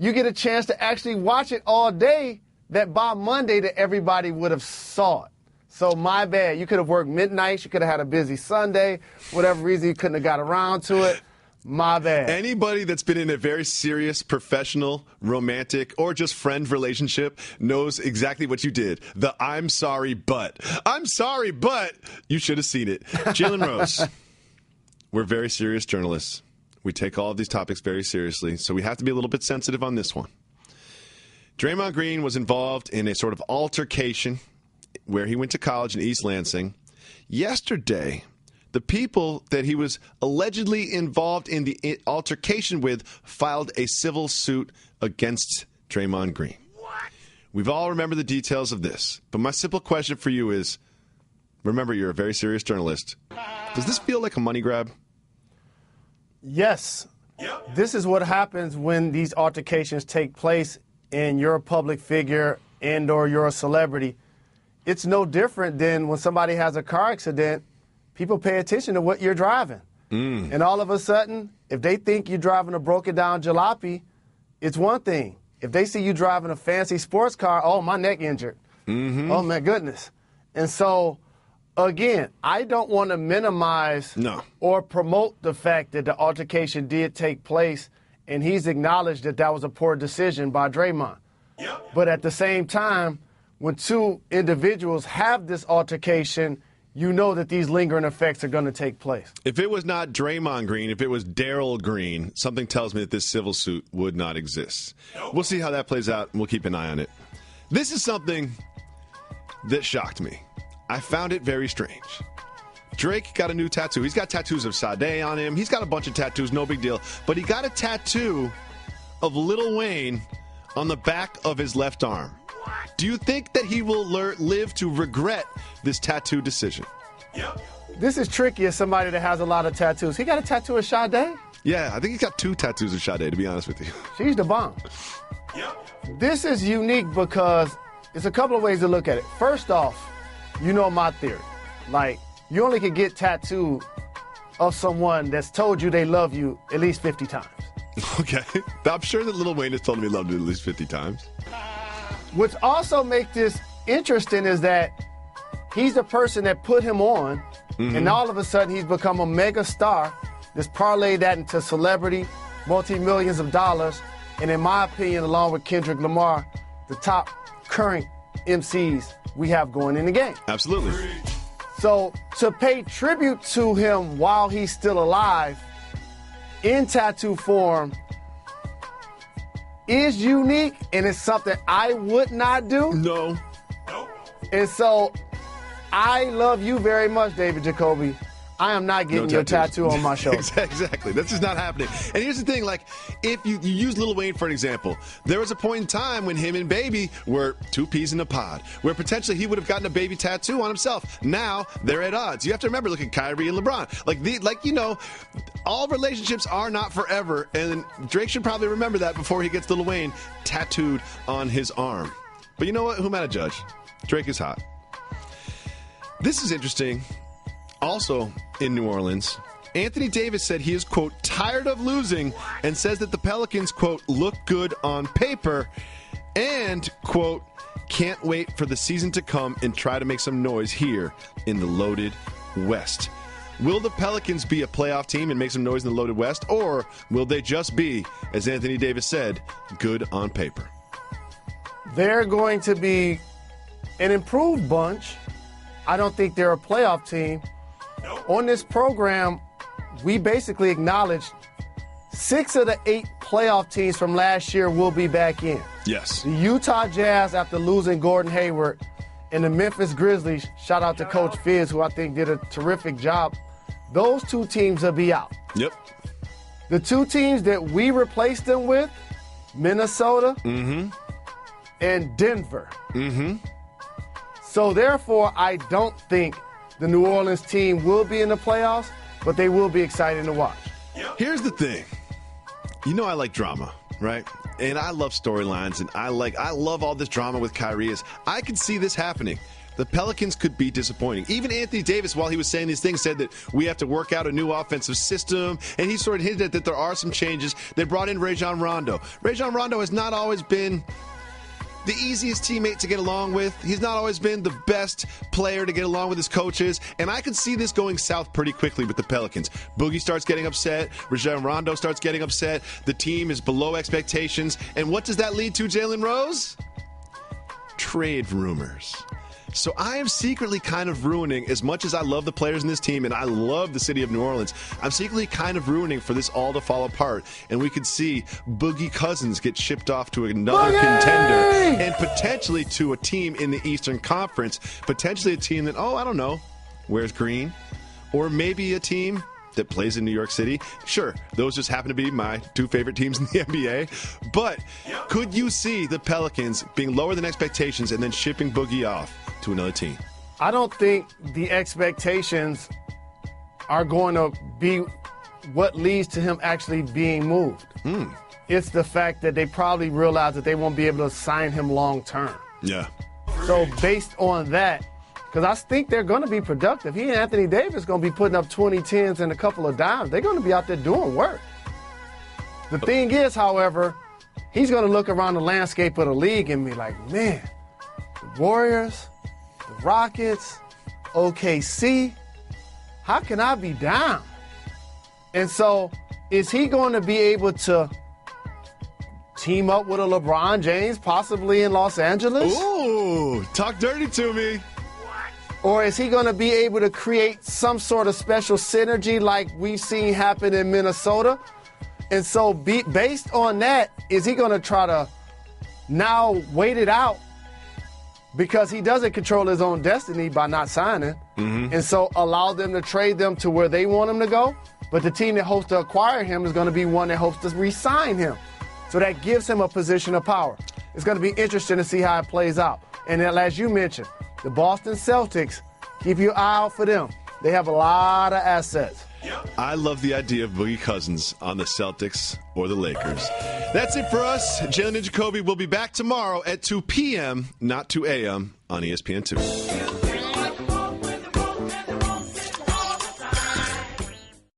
you get a chance to actually watch it all day, that by Monday that everybody would have saw it. So my bad. You could have worked midnight. You could have had a busy Sunday. Whatever reason, you couldn't have got around to it. My bad. Anybody that's been in a very serious, professional, romantic, or just friend relationship knows exactly what you did. The I'm sorry, but you should have seen it. Jalen Rose, we're very serious journalists. We take all of these topics very seriously, so we have to be a little bit sensitive on this one. Draymond Green was involved in a sort of altercation where he went to college in East Lansing. Yesterday, the people that he was allegedly involved in the altercation with filed a civil suit against Draymond Green. What? We've all remembered the details of this, but my simple question for you is, remember, you're a very serious journalist. Does this feel like a money grab? Yes. Yep. This is what happens when these altercations take place and you're a public figure and or you're a celebrity. It's no different than when somebody has a car accident, people pay attention to what you're driving. And all of a sudden, if they think you're driving a broken down jalopy, it's one thing. If they see you driving a fancy sports car, oh, my neck injured. Oh, my goodness. And so, again, I don't want to minimize or promote the fact that the altercation did take place, and he's acknowledged that that was a poor decision by Draymond. Yep. But at the same time, when two individuals have this altercation, you know that these lingering effects are going to take place. If it was not Draymond Green, if it was Daryl Green, something tells me that this civil suit would not exist. We'll see how that plays out, and we'll keep an eye on it. This is something that shocked me. I found it very strange. Drake got a new tattoo. He's got tattoos of Sade on him. He's got a bunch of tattoos, no big deal. But he got a tattoo of Lil Wayne on the back of his left arm. Do you think that he will live to regret this tattoo decision? Yep. This is tricky as somebody that has a lot of tattoos. He got a tattoo of Sade? Yeah, I think he's got 2 tattoos of Sade, to be honest with you. She's the bomb. Yep. This is unique because it's a couple of ways to look at it. First off, you know my theory. Like, you only can get tattooed of someone that's told you they love you at least 50 times. Okay. I'm sure that Lil Wayne has told him he loved him at least 50 times. What also makes this interesting is that he's the person that put him on, and all of a sudden he's become a mega star that's parlayed that into celebrity, multi-millions of dollars, and in my opinion, along with Kendrick Lamar, the top current MCs we have going in the game. Absolutely. So to pay tribute to him while he's still alive in tattoo form is unique, and it's something I would not do. No. And so I love you very much, David Jacoby. I am not getting your tattoo on my shoulder. Exactly. That's just not happening. And here's the thing, like, if you use Lil Wayne for an example, there was a point in time when him and Baby were two peas in a pod, where potentially he would have gotten a Baby tattoo on himself. Now they're at odds. You have to remember, look at Kyrie and LeBron. All relationships are not forever, and Drake should probably remember that before he gets Lil Wayne tattooed on his arm. But you know what? Who am I to judge? Drake is hot. This is interesting. Also in New Orleans, Anthony Davis said he is, quote, tired of losing, and says that the Pelicans, quote, look good on paper and, quote, can't wait for the season to come and try to make some noise here in the loaded West. Will the Pelicans be a playoff team and make some noise in the loaded West, or will they just be, as Anthony Davis said, good on paper? They're going to be an improved bunch. I don't think they're a playoff team. On this program, we basically acknowledged 6 of the 8 playoff teams from last year will be back in. Yes. The Utah Jazz, after losing Gordon Hayward, and the Memphis Grizzlies, shout out to Coach Fizz, who I think did a terrific job. Those 2 teams will be out. Yep. The 2 teams that we replaced them with, Minnesota and Denver. So therefore, I don't think the New Orleans team will be in the playoffs, but they will be exciting to watch. Here's the thing. You know I like drama, right? And I love storylines, and I love all this drama with Kyrie. I could see this happening. The Pelicans could be disappointing. Even Anthony Davis, while he was saying these things, said that we have to work out a new offensive system, and he sort of hinted that there are some changes. They brought in Rajon Rondo. Rajon Rondo has not always been the easiest teammate to get along with. He's not always been the best player to get along with his coaches, and I could see this going south pretty quickly with the Pelicans. Boogie starts getting upset. Rajon Rondo starts getting upset. The team is below expectations, and what does that lead to, Jalen Rose? Trade rumors. So I am secretly kind of ruining, as much as I love the players in this team and I love the city of New Orleans, I'm secretly kind of ruining for this all to fall apart. And we could see Boogie Cousins get shipped off to another contender and potentially to a team in the Eastern Conference, potentially a team that, I don't know, wears green, or maybe a team that plays in New York City. Sure, those just happen to be my 2 favorite teams in the NBA. But could you see the Pelicans being lower than expectations and then shipping Boogie off to another team? I don't think the expectations are going to be what leads to him actually being moved. It's the fact that they probably realize that they won't be able to sign him long term. Yeah. So based on that, because I think they're going to be productive. He and Anthony Davis going to be putting up 20 10s and a couple of dimes. They're going to be out there doing work. The thing is, however, he's going to look around the landscape of the league and be like, man, the Warriors, the Rockets, OKC, how can I be down? And so is he going to be able to team up with a LeBron James possibly in Los Angeles? Ooh, talk dirty to me. Or is he going to be able to create some sort of special synergy like we've seen happen in Minnesota? And so based on that, is he going to try to now wait it out because he doesn't control his own destiny by not signing, and so allow them to trade them to where they want him to go? But the team that hopes to acquire him is going to be one that hopes to re-sign him. So that gives him a position of power. It's going to be interesting to see how it plays out. And then, as you mentioned, the Boston Celtics, keep your eye out for them. They have a lot of assets. I love the idea of Boogie Cousins on the Celtics or the Lakers. That's it for us. Jalen Jacoby will be back tomorrow at 2 p.m., not 2 a.m. on ESPN2.